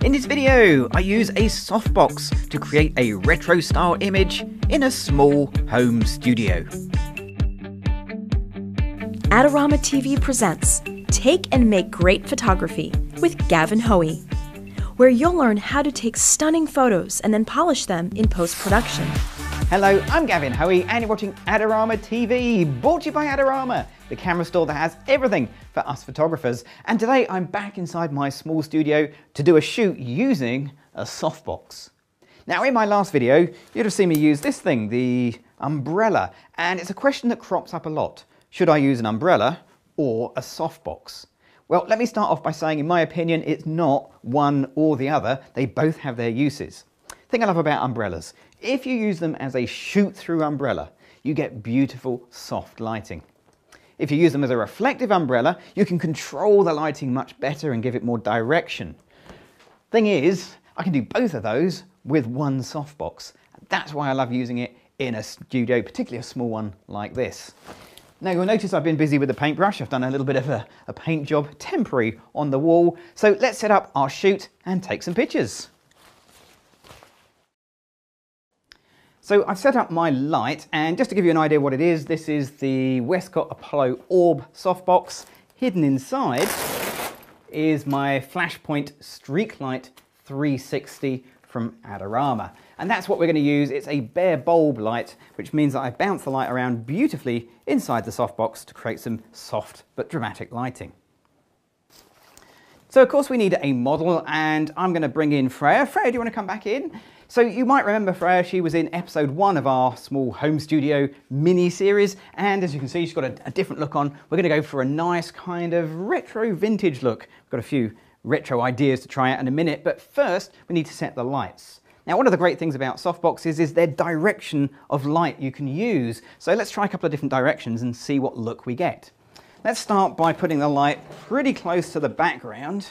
In this video, I use a softbox to create a retro style image in a small home studio. Adorama TV presents Take and Make Great Photography with Gavin Hoey, where you'll learn how to take stunning photos and then polish them in post-production. Hello, I'm Gavin Hoey and you're watching Adorama TV, brought to you by Adorama, the camera store that has everything for us photographers. And today I'm back inside my small studio to do a shoot using a softbox. Now in my last video, you'd have seen me use this thing, the umbrella, and it's a question that crops up a lot. Should I use an umbrella or a softbox? Well, let me start off by saying, in my opinion, it's not one or the other. They both have their uses. The thing I love about umbrellas, if you use them as a shoot-through umbrella, you get beautiful, soft lighting. If you use them as a reflective umbrella, you can control the lighting much better and give it more direction. Thing is, I can do both of those with one softbox. That's why I love using it in a studio, particularly a small one like this. Now you'll notice I've been busy with the paintbrush. I've done a little bit of a paint job, temporary, on the wall. So let's set up our shoot and take some pictures. So I've set up my light, and just to give you an idea what it is, this is the Westcott Apollo Orb softbox. Hidden inside is my Flashpoint StreakLight 360 from Adorama. And that's what we're going to use. It's a bare bulb light, which means that I bounce the light around beautifully inside the softbox to create some soft but dramatic lighting. So of course we need a model, and I'm going to bring in Freya. Freya, do you want to come back in? So you might remember Freya, she was in episode 1 of our small home studio mini-series, and as you can see, she's got a different look on. We're going to go for a nice kind of retro vintage look. We've got a few retro ideas to try out in a minute, but first we need to set the lights. Now, one of the great things about softboxes is their direction of light you can use. So let's try a couple of different directions and see what look we get. Let's start by putting the light pretty close to the background,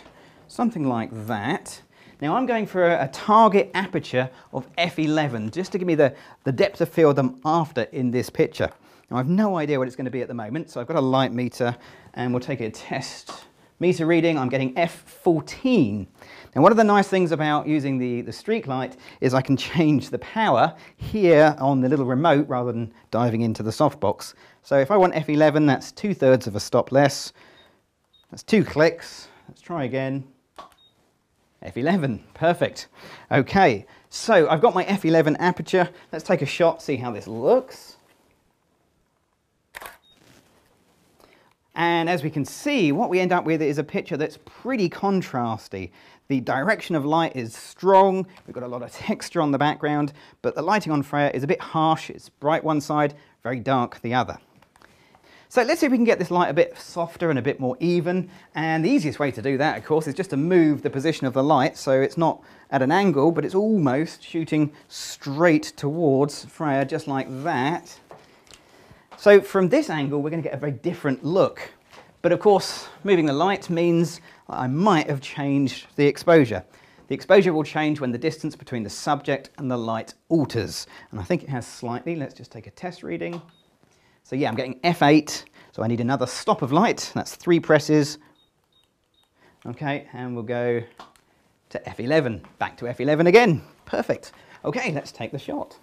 something like that. Now I'm going for a target aperture of f11, just to give me the depth of field I'm after in this picture. Now I've no idea what it's going to be at the moment, so I've got a light meter and we'll take a test meter reading. I'm getting f14. Now one of the nice things about using the StreakLight is I can change the power here on the little remote rather than diving into the softbox. So if I want f11, that's 2/3 of a stop less. That's 2 clicks. Let's try again. f11, perfect. Okay, so I've got my f11 aperture. Let's take a shot, see how this looks. And as we can see, what we end up with is a picture that's pretty contrasty. The direction of light is strong, we've got a lot of texture on the background, but the lighting on Freya is a bit harsh. It's bright one side, very dark the other. So let's see if we can get this light a bit softer and a bit more even. And the easiest way to do that, of course, is just to move the position of the light so it's not at an angle, but it's almost shooting straight towards Freya, just like that. So from this angle, we're going to get a very different look. But of course, moving the light means I might have changed the exposure. The exposure will change when the distance between the subject and the light alters. And I think it has slightly. Let's just take a test reading. So yeah, I'm getting f8, so I need another stop of light. That's 3 presses. Okay, and we'll go to f11. Back to f11 again. Perfect. Okay, let's take the shot.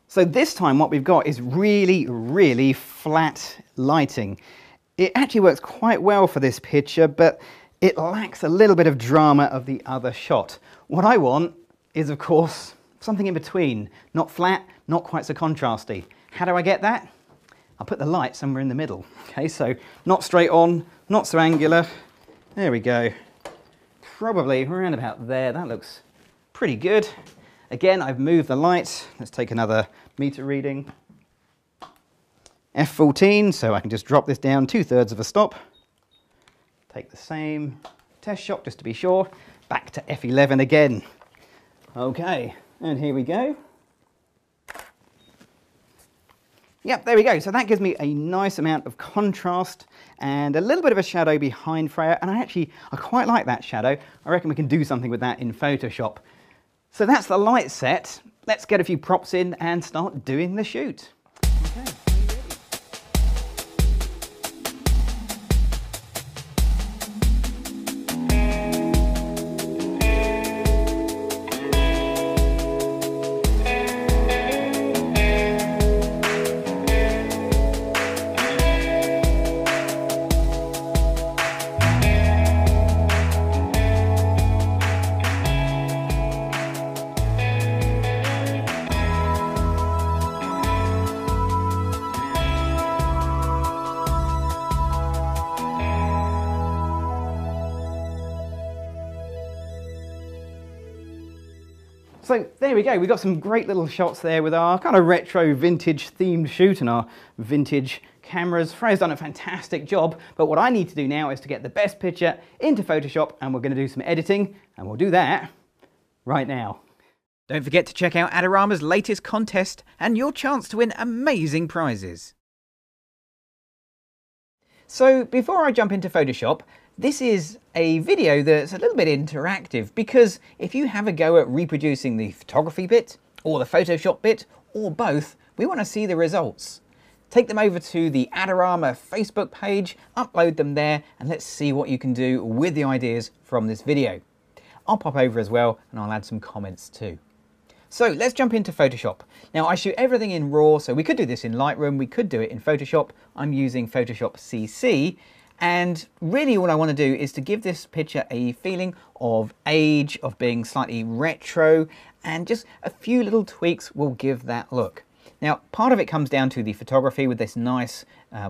So this time what we've got is really, really flat lighting. It actually works quite well for this picture, but it lacks a little bit of drama of the other shot. What I want is, of course, something in between. Not flat, not quite so contrasty. How do I get that? I'll put the light somewhere in the middle. Okay, so not straight on, not so angular. There we go. Probably around about there. That looks pretty good. Again, I've moved the light. Let's take another meter reading. f14, so I can just drop this down 2/3 of a stop. Take the same test shot just to be sure. Back to f11 again. Okay, and here we go. Yep, there we go. So that gives me a nice amount of contrast and a little bit of a shadow behind Freya. And I quite like that shadow. I reckon we can do something with that in Photoshop. So that's the light set. Let's get a few props in and start doing the shoot. Okay. So there we go, we've got some great little shots there with our kind of retro vintage themed shoot and our vintage cameras. Freya's done a fantastic job, but what I need to do now is to get the best picture into Photoshop, and we're going to do some editing, and we'll do that right now. Don't forget to check out Adorama's latest contest and your chance to win amazing prizes. So before I jump into Photoshop, this is a video that's a little bit interactive, because if you have a go at reproducing the photography bit or the Photoshop bit or both, we want to see the results. Take them over to the Adorama Facebook page, upload them there, and let's see what you can do with the ideas from this video. I'll pop over as well and I'll add some comments too. So let's jump into Photoshop. Now I shoot everything in RAW, so we could do this in Lightroom, we could do it in Photoshop. I'm using Photoshop CC, and really all I want to do is to give this picture a feeling of age, of being slightly retro, and just a few little tweaks will give that look. Now part of it comes down to the photography with this nice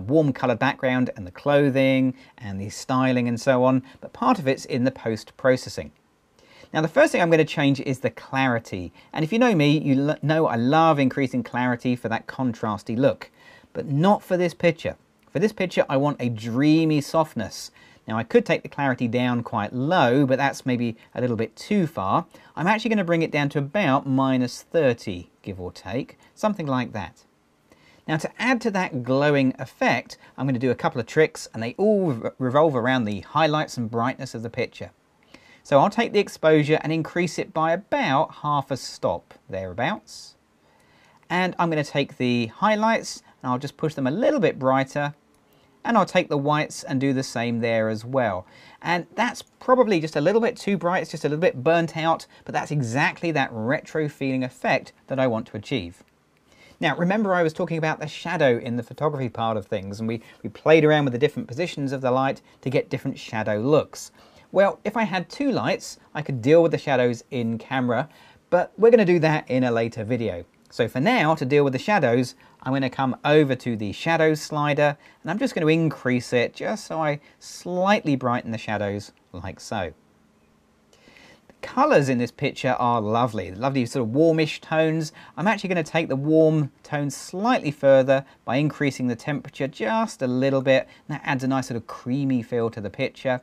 warm coloured background and the clothing and the styling and so on, but part of it's in the post-processing. Now the first thing I'm going to change is the clarity, and if you know me, you know I love increasing clarity for that contrasty look, but not for this picture. For this picture I want a dreamy softness. Now I could take the clarity down quite low, but that's maybe a little bit too far. I'm actually going to bring it down to about -30, give or take, something like that. Now to add to that glowing effect, I'm going to do a couple of tricks, and they all revolve around the highlights and brightness of the picture. So I'll take the exposure and increase it by about half a stop, thereabouts. And I'm going to take the highlights and I'll just push them a little bit brighter. And I'll take the whites and do the same there as well. And that's probably just a little bit too bright, it's just a little bit burnt out, but that's exactly that retro feeling effect that I want to achieve. Now remember I was talking about the shadow in the photography part of things, and we played around with the different positions of the light to get different shadow looks. Well, if I had two lights, I could deal with the shadows in camera, but we're going to do that in a later video. So for now, to deal with the shadows, I'm going to come over to the shadows slider, and I'm just going to increase it just so I slightly brighten the shadows like so. The colours in this picture are lovely, lovely sort of warmish tones. I'm actually going to take the warm tones slightly further by increasing the temperature just a little bit, and that adds a nice sort of creamy feel to the picture.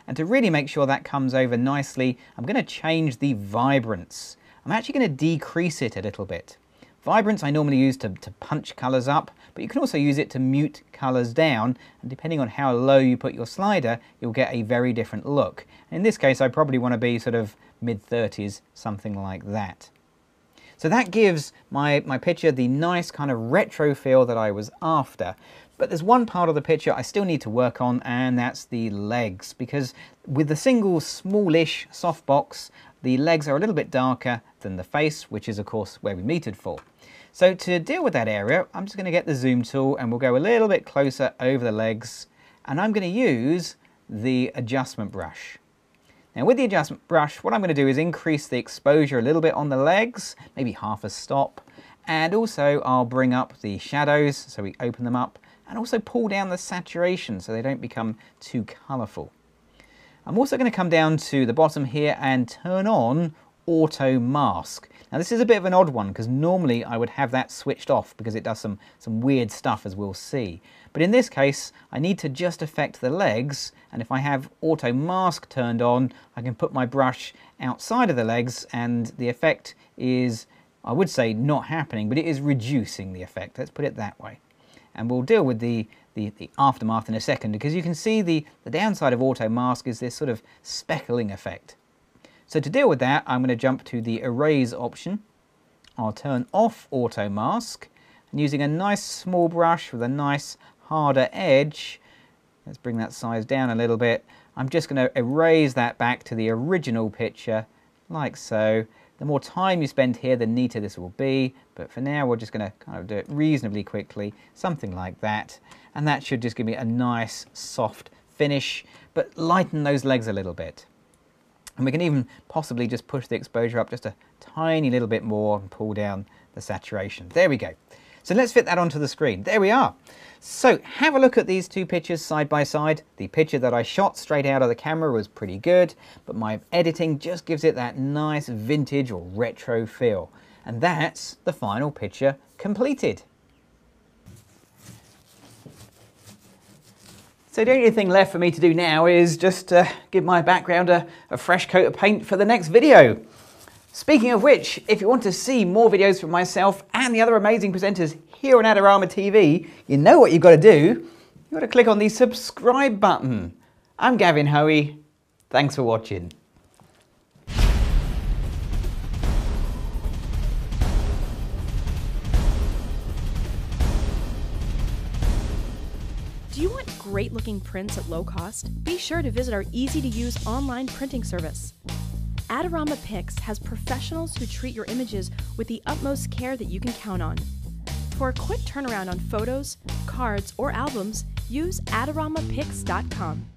And to really make sure that comes over nicely, I'm going to change the vibrance. I'm actually going to decrease it a little bit. Vibrance I normally use to punch colours up, but you can also use it to mute colours down, and depending on how low you put your slider, you'll get a very different look. And in this case, I probably want to be sort of mid-30s, something like that. So that gives my picture the nice kind of retro feel that I was after. But there's one part of the picture I still need to work on, and that's the legs, because with the single smallish softbox, the legs are a little bit darker than the face, which is of course where we metered for. So to deal with that area, I'm just going to get the zoom tool and we'll go a little bit closer over the legs, and I'm going to use the adjustment brush. Now with the adjustment brush, what I'm going to do is increase the exposure a little bit on the legs, maybe half a stop, and also I'll bring up the shadows, so we open them up, and also pull down the saturation so they don't become too colourful. I'm also going to come down to the bottom here and turn on auto mask. Now this is a bit of an odd one because normally I would have that switched off because it does some weird stuff, as we'll see. But in this case I need to just affect the legs, and if I have auto mask turned on, I can put my brush outside of the legs and the effect is, I would say, not happening, but it is reducing the effect. Let's put it that way. And we'll deal with the aftermath in a second, because you can see the downside of auto mask is this sort of speckling effect. So to deal with that, I'm going to jump to the erase option. I'll turn off auto mask, and using a nice small brush with a nice harder edge, let's bring that size down a little bit, I'm just going to erase that back to the original picture like so. The more time you spend here, the neater this will be, but for now we're just going to kind of do it reasonably quickly, something like that, and that should just give me a nice soft finish, but lighten those legs a little bit. And we can even possibly just push the exposure up just a tiny little bit more and pull down the saturation. There we go. So let's fit that onto the screen. There we are. So have a look at these two pictures side by side. The picture that I shot straight out of the camera was pretty good, but my editing just gives it that nice vintage or retro feel. And that's the final picture completed. So the only thing left for me to do now is just give my background a fresh coat of paint for the next video. Speaking of which, if you want to see more videos from myself and the other amazing presenters here on Adorama TV, you know what you've got to do. You've got to click on the subscribe button. I'm Gavin Hoey. Thanks for watching. Do you want great looking prints at low cost? Be sure to visit our easy to use online printing service. Adorama Pix has professionals who treat your images with the utmost care that you can count on. For a quick turnaround on photos, cards, or albums, use adoramapix.com.